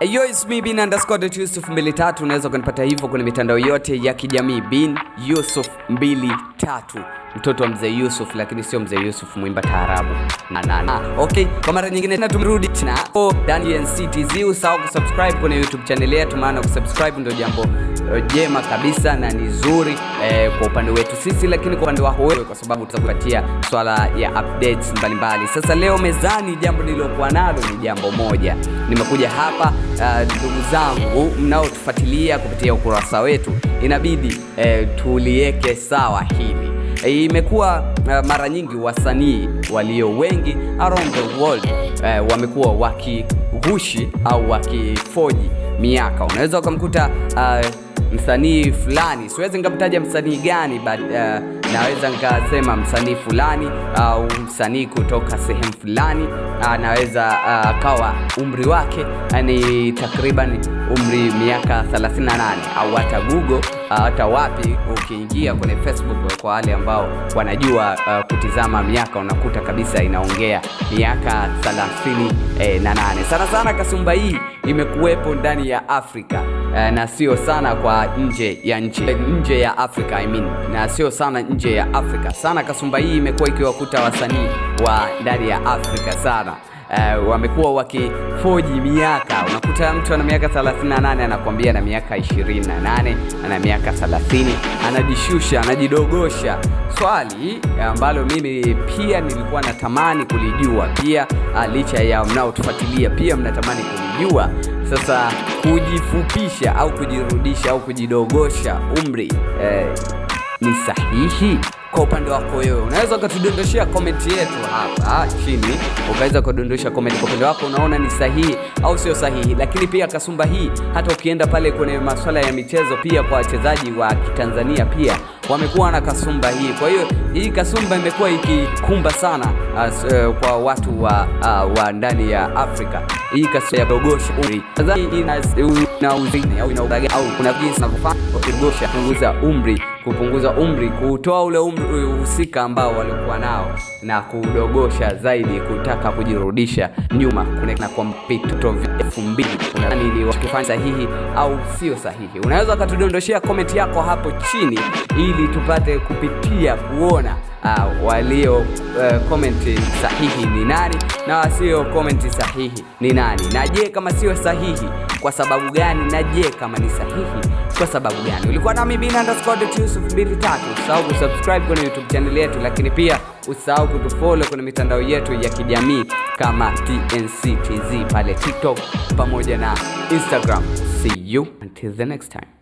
Yo, it's me bin_Yusuf 23. Unaweza kunipata hivyo kwenye mitandao yote ya kijamii, bin Yusuf 23, mtoto wa mzee Yusuf, lakini sio mzee Yusuf muimba taarabu. Okay, kwa mara nyingine tena tumerudi tena ndani ya NCTZ. Usahau kusubscribe kwenye YouTube channel yetu, maana kusubscribe ndio jambo jema kabisa na ni zuri kwa upande wetu sisi, lakini kwa upande wako wewe, kwa sababu tutakupatia swala ya updates mbalimbali. Sasa leo mezani jambo nilokuwa nalo ni jambo moja. Nimekuja hapa ndugu zangu mnaotufuatilia kupitia ukurasa wetu, inabidi tulieke sawa hili. Imekuwa mara nyingi wasanii walio wengi around the world wamekuwa wakihushi au wakifoji miaka. Unaweza ukamkuta msanii fulani, siwezi ngamtaja msanii gani, but naweza nikasema msanii fulani au msanii kutoka sehemu fulani, anaweza kawa umri wake ni takriban umri miaka 38, au hata Google hata wapi ukiingia kwenye Facebook, kwa wale ambao wanajua kutizama miaka, unakuta kabisa inaongea miaka 38. Sana sana kasumba hii imekuwepo ndani ya Afrika na sio sana kwa nje ya Afrika, na sio sana nje ya Afrika. Sana kasumba hii imekuwa ikiwakuta wasanii wa ndani ya Afrika sana. Wamekuwa wakifoji miaka. Unakuta mtu ana miaka 38 anakuambia na miaka 28, ana miaka 30, anajishusha, anajidogosha. Swali ambalo mimi pia nilikuwa natamani kulijua pia, licha ya mnaotufuatilia pia mnatamani kulijua. Sasa kujifupisha au kujirudisha au kujidogosha umri ni sahihi? Kwa upande wako wewe, unaweza ukatudondoshia comment yetu hapa chini, ukaweza kudondosha comment kwa upande wako, unaona ni sahihi au sio sahihi. Lakini pia kasumba hii, hata ukienda pale kwenye masuala ya michezo pia, kwa wachezaji wa Kitanzania pia wamekuwa na kasumba hii. Kwa hiyo hii kasumba imekuwa ikikumba sana kwa watu wa ndani ya Afrika. Hii kasumba ya dogosha umri, ina uzini au ina udaga au kuna jinsi na kufanya kudogosha, kupunguza umri, kutoa ule umri husika ambao walikuwa nao na kudogosha zaidi, kutaka kujirudisha nyuma kuna kwa mpito 2000. Unadhani ni wakifanya sahihi au sio sahihi? Unaweza ukatudondoshia comment yako hapo chini ili tupate kupitia kuona walio comment sahihi ni nani na wasio comment sahihi ni nani. Na je, kama sio sahihi kwa sababu gani? Na je, kama ni sahihi kwa sababu gani? Ulikuwa nami bin_Yusuf 23. Usahau kusubscribe kwenye YouTube channel yetu, lakini pia usahau kutufollow kwenye mitandao yetu ya kijamii kama TNCTZ pale TikTok pamoja na Instagram. See you until the next time.